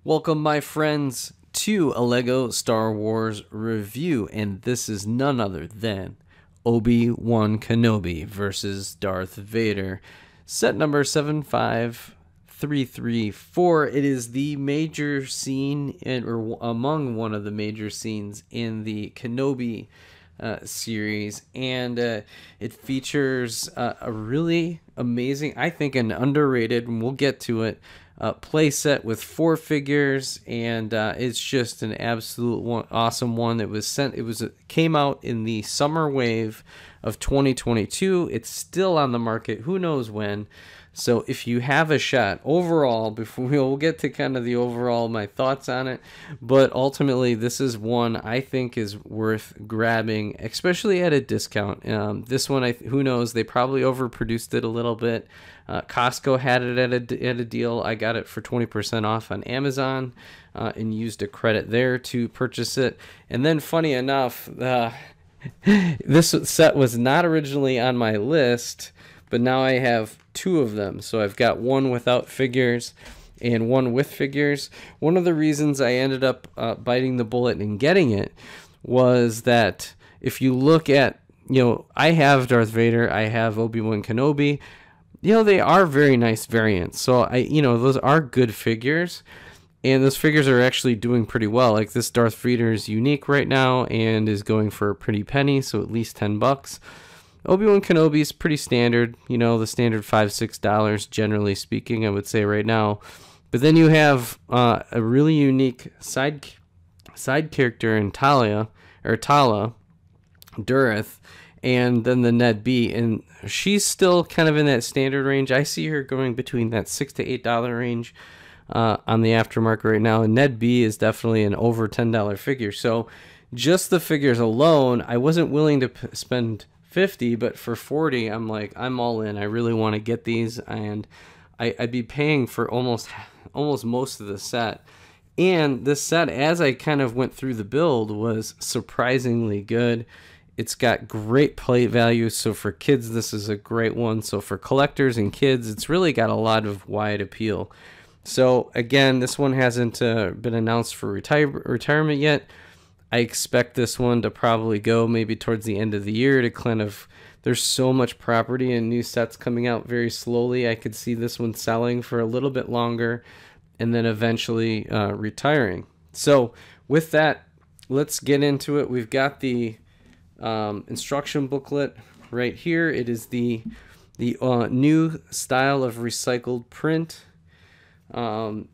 Welcome, my friends, to a LEGO Star Wars review, and this is none other than Obi-Wan Kenobi versus Darth Vader. Set number 75334. It is the major scene, or among one of the major scenes in the Kenobi series, and it features a really amazing, I think an underrated, and we'll get to it, play set with 4 figures, and it's just an absolute awesome one. It came out in the summer wave of 2022. It's still on the market, who knows when. So if you have a shot overall, before we'll get to kind of the overall, my thoughts on it, but ultimately this is one I think is worth grabbing, especially at a discount. This one, who knows, they probably overproduced it a little bit. Costco had it at a deal. I got it for 20% off on Amazon and used a credit there to purchase it. And then funny enough, this set was not originally on my list, but now I have 2 of them. So I've got one without figures and one with figures. One of the reasons I ended up biting the bullet and getting it was that if you look at, I have Darth Vader, I have Obi-Wan Kenobi. They are very nice variants. So those are good figures. And those figures are actually doing pretty well. Like this Darth Vader is unique right now and is going for a pretty penny, so at least $10. Obi-Wan Kenobi is pretty standard, the standard $5-6 generally speaking, I would say right now. But then you have a really unique side character in Tala, Durith, and then the Ned B, and she's still kind of in that standard range. I see her going between that $6 to $8 range on the aftermarket right now, and Ned B is definitely an over $10 figure. So just the figures alone, I wasn't willing to spend $50, but for $40, I'm all in. I really want to get these, and I'd be paying for almost most of the set. And this set, as I kind of went through the build, was surprisingly good. It's got great play value, so for kids this is a great one. So for collectors and kids, it's really got a lot of wide appeal. So again, this one hasn't been announced for retirement yet. I expect this one to probably go maybe towards the end of the year to kind of, there's so much property and new sets coming out very slowly. I could see this one selling for a little bit longer and then eventually retiring. So with that, let's get into it. We've got the instruction booklet right here. It is the new style of recycled print. And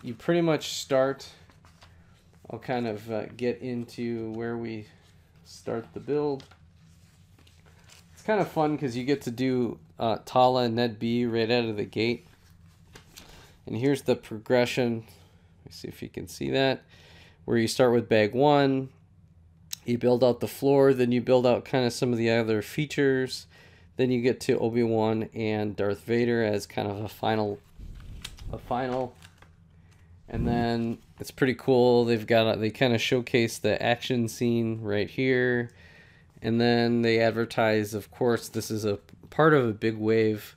you pretty much start, I'll kind of get into where we start the build. It's kind of fun because you get to do Tala and Ned B right out of the gate. And here's the progression. Let me see if you can see that. Where you start with bag 1, you build out the floor, then you build out kind of some of the other features. Then you get to Obi-Wan and Darth Vader as kind of a final. And then it's pretty cool. They kind of showcase the action scene right here. And then they advertise, of course, this is a part of a big wave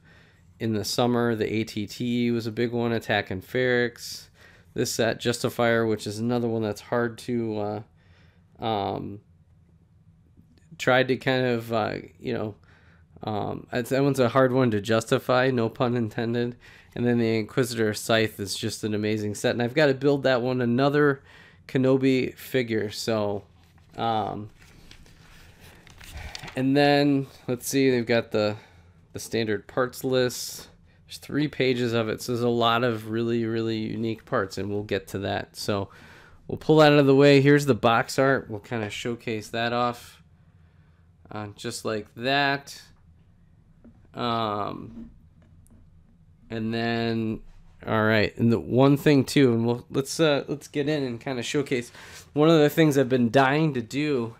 in the summer. The ATT was a big one, Attack and Ferrix. This set, Justifier, which is another one that's hard to try to kind of, that one's a hard one to justify, no pun intended. And then the Inquisitor Scythe is just an amazing set. And I've got to build that one, another Kenobi figure. So, and then, let's see, they've got the standard parts list. There's 3 pages of it. So there's a lot of really, really unique parts, and we'll get to that. So we'll pull that out of the way. Here's the box art. We'll kind of showcase that off just like that. And then, all right, and the one thing too, and let's get in and kind of showcase. One of the things I've been dying to do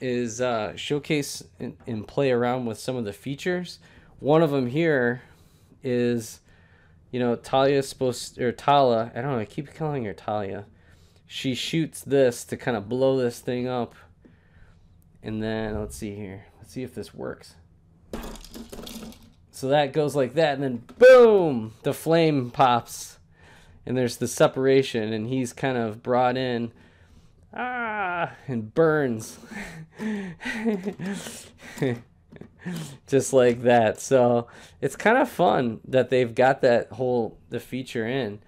is showcase and play around with some of the features. One of them here is, Talia's Tala. I don't know. I keep calling her Talia. She shoots this to kind of blow this thing up, and then let's see here. Let's see if this works. So that goes like that, and then boom, the flame pops. and there's the separation, and he's kind of brought in, and burns. Just like that. So it's kind of fun that they've got the feature in.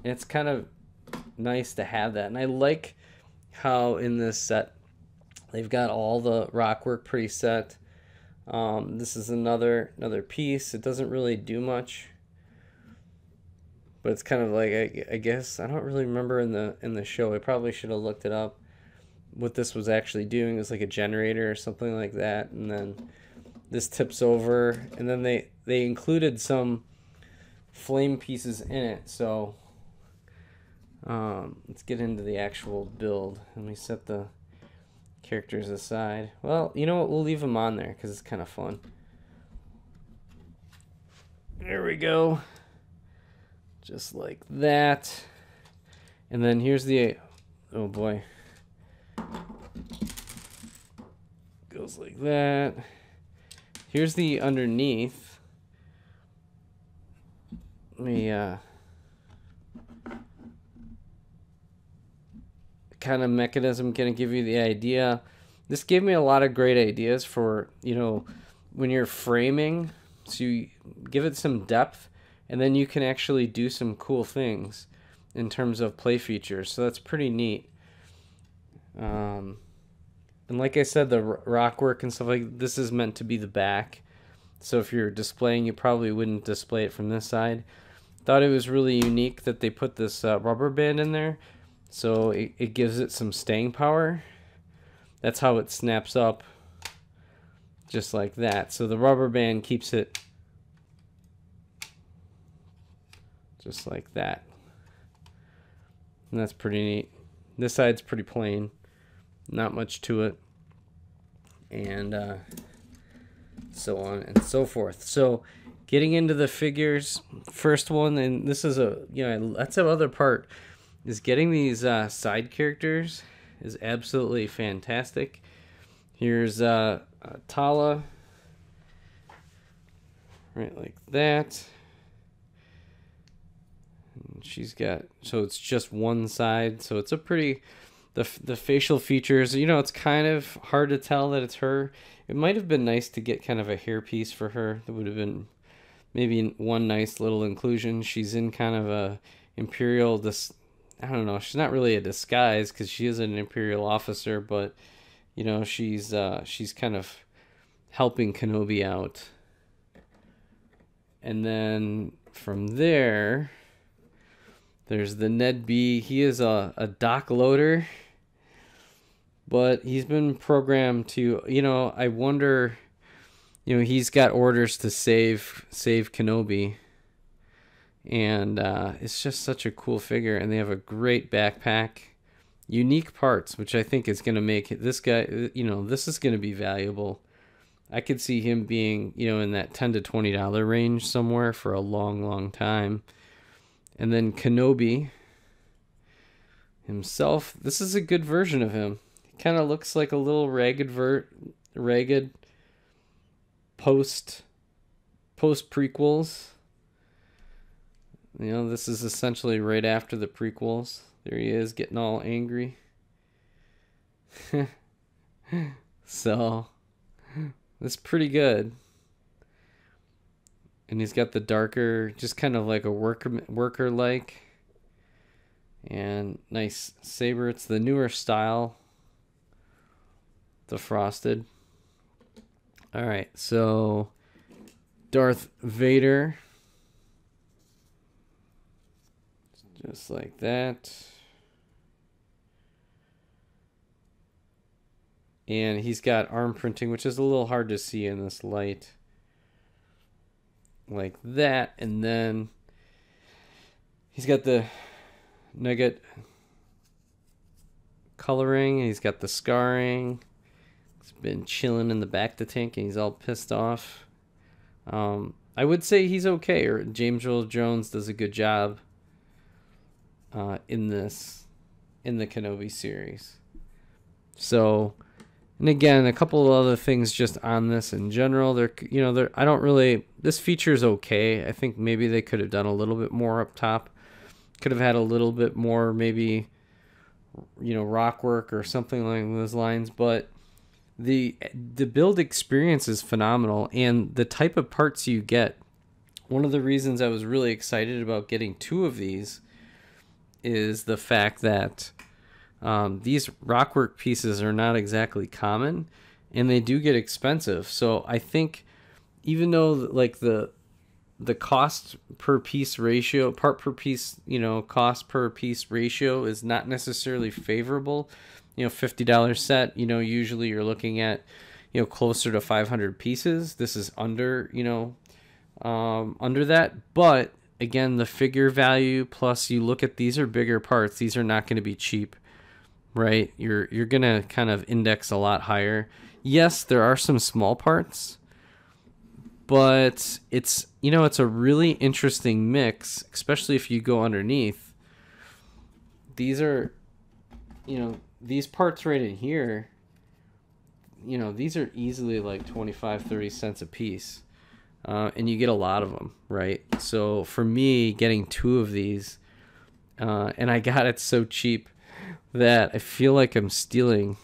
It's kind of nice to have that. And I like how in this set they've got all the rock work preset. This is another piece. It doesn't really do much, but it's kind of like, I guess I don't really remember in the show. I probably should have looked it up. What this was actually doing is like a generator or something like that, and then this tips over, and then they included some flame pieces in it. So let's get into the actual build. Let me set the characters aside. Well, you know what, we'll leave them on there because it's kind of fun. There we go, just like that. And then here's the, oh boy, goes like that. Here's the underneath. Let me kind of mechanism, gonna give you the idea. This gave me a lot of great ideas for, you know, when you're framing, so you give it some depth, and then you can actually do some cool things in terms of play features. So that's pretty neat. And like I said, the rock work and stuff like this is meant to be the back. So if you're displaying, you probably wouldn't display it from this side. Thought it was really unique that they put this rubber band in there. So it gives it some staying power. That's how it snaps up, just like that. So the rubber band keeps it just like that. And that's pretty neat. This side's pretty plain. Not much to it. And so on and so forth. So getting into the figures, first one, and this is a, you know, that's the other part, is getting these side characters is absolutely fantastic. Here's Tala, right like that. And she's got, so it's just one side, so it's a pretty, the facial features, you know, it's kind of hard to tell that it's her. It might have been nice to get kind of a hairpiece for her. That would have been maybe one nice little inclusion. She's in kind of a Imperial, I don't know, she's not really a disguise because she is an Imperial officer, but you know, she's kind of helping Kenobi out. And then from there, there's the Ned B. He is a dock loader, but he's been programmed to, you know, I wonder, you know, he's got orders to save Kenobi. And it's just such a cool figure, and they have a great backpack, unique parts, which I think is going to make this guy, you know, this is going to be valuable. I could see him being, you know, in that $10 to $20 range somewhere for a long, long time. And then Kenobi himself, this is a good version of him. He kind of looks like a little ragged post prequels. You know, this is essentially right after the prequels. There he is, getting all angry. So, that's pretty good. And he's got the darker, just kind of like a worker-like. And nice saber. It's the newer style. The frosted. Alright, so Darth Vader. Just like that. And he's got arm printing, which is a little hard to see in this light. Like that. And then he's got the nugget coloring. He's got the scarring. He's been chilling in the back of the tank, and he's all pissed off. I would say he's okay, or James Earl Jones does a good job in the Kenobi series. So And again, a couple of other things just on this in general. I don't really, this feature is okay. I think maybe they could have done a little bit more up top. Could have had a little bit more, maybe, rock work or something along those lines. But the build experience is phenomenal, and the type of parts you get. One of the reasons I was really excited about getting 2 of these is the fact that these rockwork pieces are not exactly common, and they do get expensive. So I think even though like the cost per piece ratio, part per piece, cost per piece ratio is not necessarily favorable. $50 set, usually you're looking at, closer to 500 pieces. This is under, under that. But again, the figure value, plus you look at, these are bigger parts. These are not going to be cheap, right? You're going to kind of index a lot higher. Yes, there are some small parts, but it's, it's a really interesting mix, especially if you go underneath. These are, these parts right in here, these are easily like 25-30 cents a piece. And you get a lot of them, right? So for me, getting 2 of these, and I got it so cheap that I feel like I'm stealing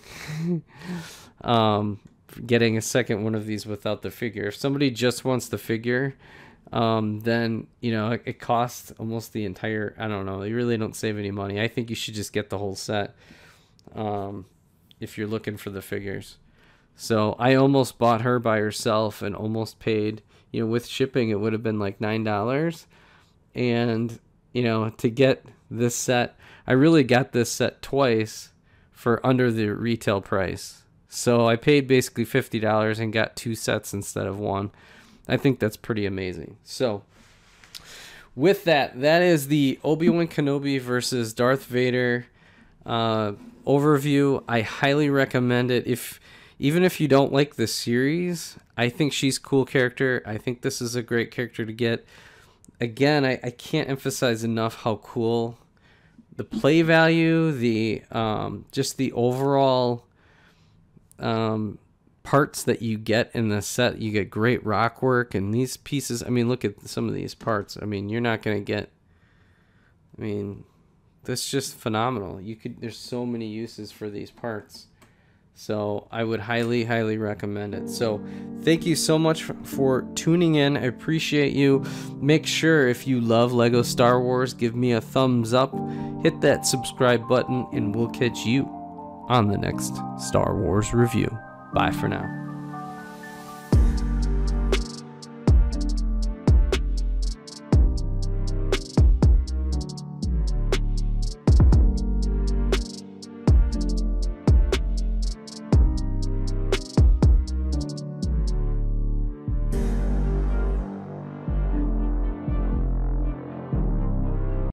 getting a second one of these without the figure. If somebody just wants the figure, then, it costs almost the entire, I don't know, you really don't save any money. I think you should just get the whole set if you're looking for the figures. So I almost bought her by herself and almost paid, with shipping, it would have been like $9. And, to get this set, I really got this set twice for under the retail price. So I paid basically $50 and got 2 sets instead of 1. I think that's pretty amazing. So with that is the Obi-Wan Kenobi versus Darth Vader overview. I highly recommend it. Even if you don't like the series, I think she's a cool character. I think this is a great character to get. Again, I can't emphasize enough how cool the play value, the just the overall parts that you get in the set. You get great rock work, and these pieces, I mean, look at some of these parts. I mean, you're not going to get, that's just phenomenal. There's so many uses for these parts. So I would highly, highly recommend it. So thank you so much for tuning in. I appreciate you. Make sure, if you love Lego Star Wars, give me a thumbs up, hit that subscribe button, and we'll catch you on the next Star Wars review. Bye for now.